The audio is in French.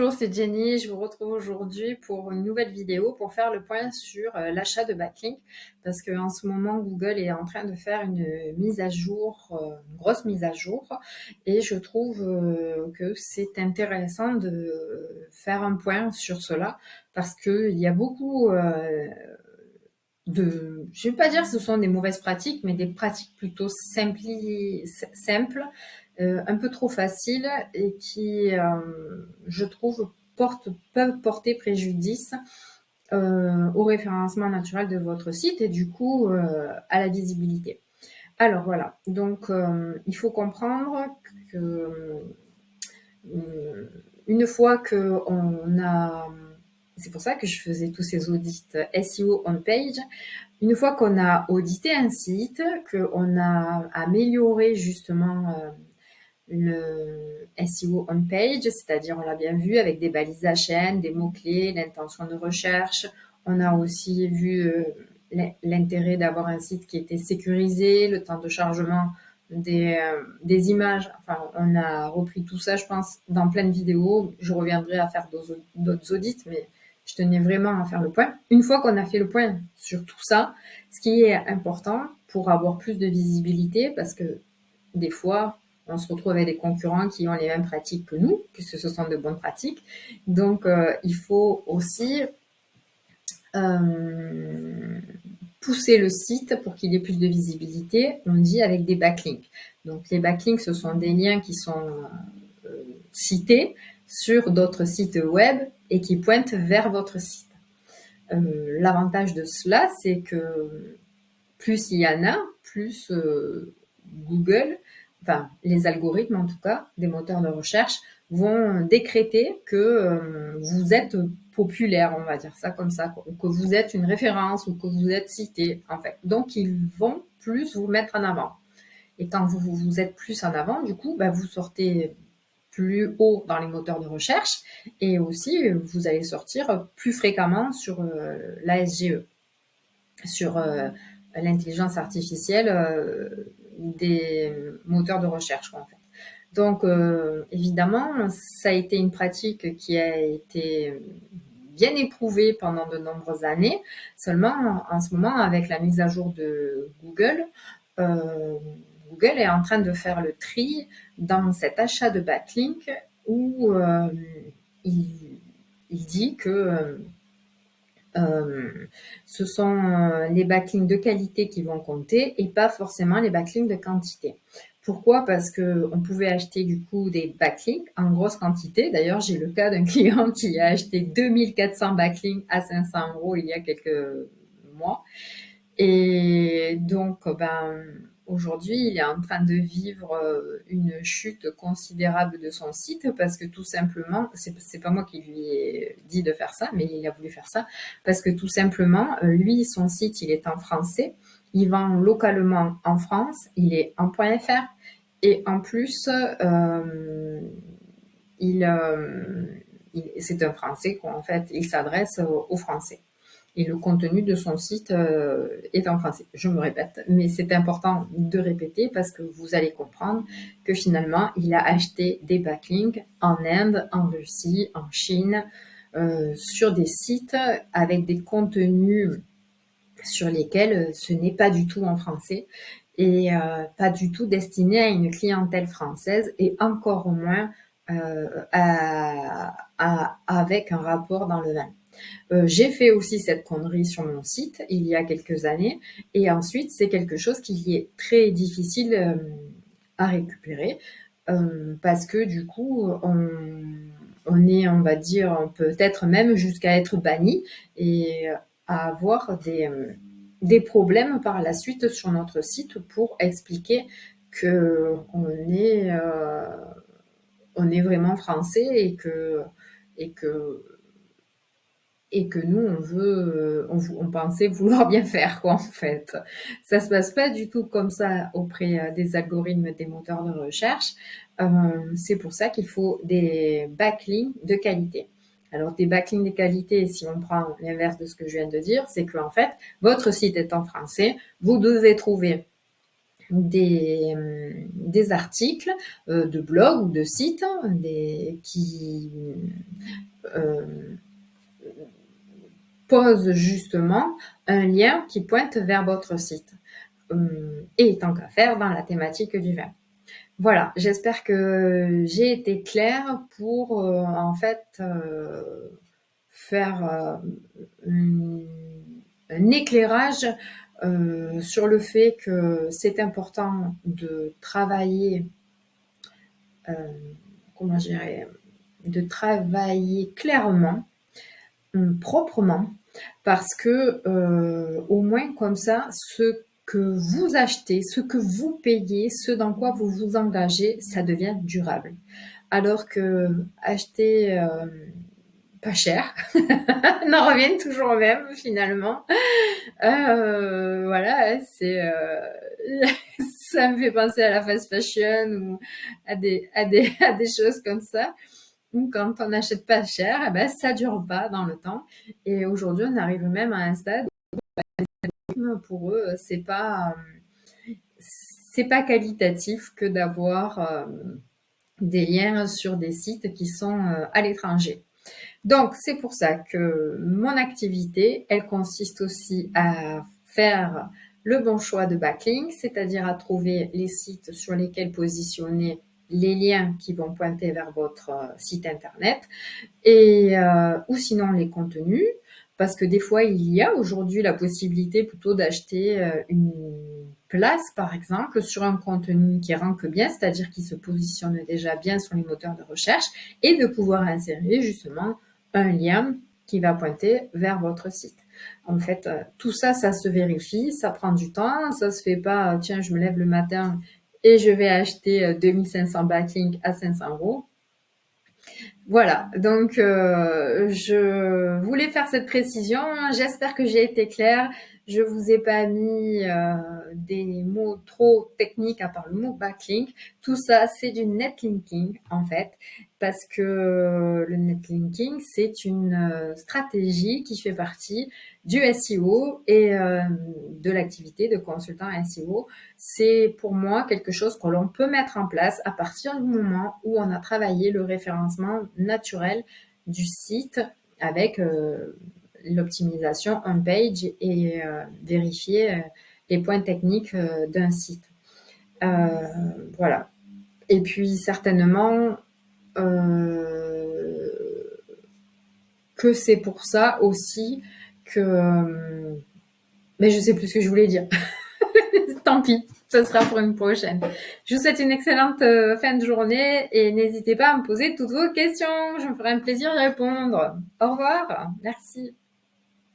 Bonjour, c'est Jenny. Je vous retrouve aujourd'hui pour une nouvelle vidéo pour faire le point sur l'achat de backlinks parce qu'en ce moment, Google est en train de faire une mise à jour, une grosse mise à jour, et je trouve que c'est intéressant de faire un point sur cela parce qu'il y a beaucoup je ne vais pas dire que ce sont des mauvaises pratiques, mais des pratiques plutôt simples, un peu trop faciles et qui, je trouve, peuvent porter préjudice au référencement naturel de votre site et du coup à la visibilité. Alors voilà, donc il faut comprendre que une fois qu'on a... C'est pour ça que je faisais tous ces audits SEO on page. Une fois qu'on a audité un site, qu'on a amélioré justement le SEO on page, c'est-à-dire on l'a bien vu avec des balises HN, des mots-clés, l'intention de recherche. On a aussi vu l'intérêt d'avoir un site qui était sécurisé, le temps de chargement des images. Enfin, on a repris tout ça, je pense, dans plein de vidéos. Je reviendrai à faire d'autres audits, mais je tenais vraiment à faire le point. Une fois qu'on a fait le point sur tout ça, ce qui est important pour avoir plus de visibilité, parce que des fois, on se retrouve avec des concurrents qui ont les mêmes pratiques que nous, puisque ce sont de bonnes pratiques. Donc, il faut aussi pousser le site pour qu'il ait plus de visibilité, on dit avec des backlinks. Donc, les backlinks, ce sont des liens qui sont cités sur d'autres sites web et qui pointent vers votre site. L'avantage de cela, c'est que plus il y en a, plus Google, enfin les algorithmes en tout cas, des moteurs de recherche, vont décréter que vous êtes populaire, on va dire ça comme ça, que vous êtes une référence ou que vous êtes cité, en fait. Donc, ils vont plus vous mettre en avant. Et quand vous êtes plus en avant, du coup, vous sortez plus haut dans les moteurs de recherche et aussi vous allez sortir plus fréquemment sur la SGE, sur l'intelligence artificielle des moteurs de recherche, en fait. Donc, évidemment, ça a été une pratique qui a été bien éprouvée pendant de nombreuses années. Seulement, en ce moment, avec la mise à jour de Google, Google est en train de faire le tri dans cet achat de backlinks où il dit que ce sont les backlinks de qualité qui vont compter et pas forcément les backlinks de quantité. Pourquoi? Parce qu'on pouvait acheter du coup des backlinks en grosse quantité. D'ailleurs, j'ai le cas d'un client qui a acheté 2400 backlinks à 500 € il y a quelques mois. Et donc, aujourd'hui, il est en train de vivre une chute considérable de son site parce que tout simplement, c'est pas moi qui lui ai dit de faire ça, mais il a voulu faire ça parce que tout simplement, lui, son site, il est en français, il vend localement en France, il est en .fr et en plus, c'est un français quoi, en fait, il s'adresse aux Français. Et le contenu de son site est en français. Je me répète, mais c'est important de répéter parce que vous allez comprendre que finalement, il a acheté des backlinks en Inde, en Russie, en Chine, sur des sites avec des contenus sur lesquels ce n'est pas du tout en français et pas du tout destiné à une clientèle française et encore moins avec un rapport dans le vin. J'ai fait aussi cette connerie sur mon site il y a quelques années et ensuite c'est quelque chose qui est très difficile à récupérer parce que du coup on est, on va dire, peut-être même jusqu'à être banni et à avoir des problèmes par la suite sur notre site pour expliquer que on est vraiment français et que nous, on pensait vouloir bien faire, quoi, en fait. Ça se passe pas du tout comme ça auprès des algorithmes des moteurs de recherche. C'est pour ça qu'il faut des backlinks de qualité. Alors, des backlinks de qualité, si on prend l'inverse de ce que je viens de dire, c'est que, en fait, votre site est en français, vous devez trouver des articles de blog ou de sites qui posent justement un lien qui pointe vers votre site. Et tant qu'à faire dans la thématique du vin. Voilà, j'espère que j'ai été claire pour en fait faire un éclairage sur le fait que c'est important de travailler, comment je dirais, de travailler clairement, proprement, parce que au moins comme ça, ce que vous achetez, ce que vous payez, ce dans quoi vous vous engagez, ça devient durable. Alors que acheter pas cher, on en revient toujours au même finalement. Voilà, ça me fait penser à la fast fashion ou à des choses comme ça. Ou quand on n'achète pas cher, eh ben, ça dure pas dans le temps. Et aujourd'hui, on arrive même à un stade où pour eux, c'est pas qualitatif que d'avoir des liens sur des sites qui sont à l'étranger. Donc, c'est pour ça que mon activité, elle consiste aussi à faire le bon choix de backlink, c'est-à-dire à trouver les sites sur lesquels positionner les liens qui vont pointer vers votre site internet et ou sinon les contenus, parce que des fois il y a aujourd'hui la possibilité plutôt d'acheter une place par exemple sur un contenu qui rank bien, c'est-à-dire qui se positionne déjà bien sur les moteurs de recherche et de pouvoir insérer justement un lien qui va pointer vers votre site. En fait, tout ça, ça se vérifie, ça prend du temps, ça se fait pas, tiens, je me lève le matin et je vais acheter 2500 backlinks à 500 euros. Voilà, donc je voulais faire cette précision. J'espère que j'ai été claire. Je vous ai pas mis des mots trop techniques à part le mot backlink. Tout ça, c'est du netlinking en fait, parce que le netlinking, c'est une stratégie qui fait partie du SEO et de l'activité de consultant SEO. C'est pour moi quelque chose que l'on peut mettre en place à partir du moment où on a travaillé le référencement naturel du site avec l'optimisation on-page et vérifier les points techniques d'un site. Voilà. Et puis certainement que c'est pour ça aussi que... mais je sais plus ce que je voulais dire. Tant pis, ce sera pour une prochaine. Je vous souhaite une excellente fin de journée et n'hésitez pas à me poser toutes vos questions. Je me ferai un plaisir de répondre. Au revoir. Merci.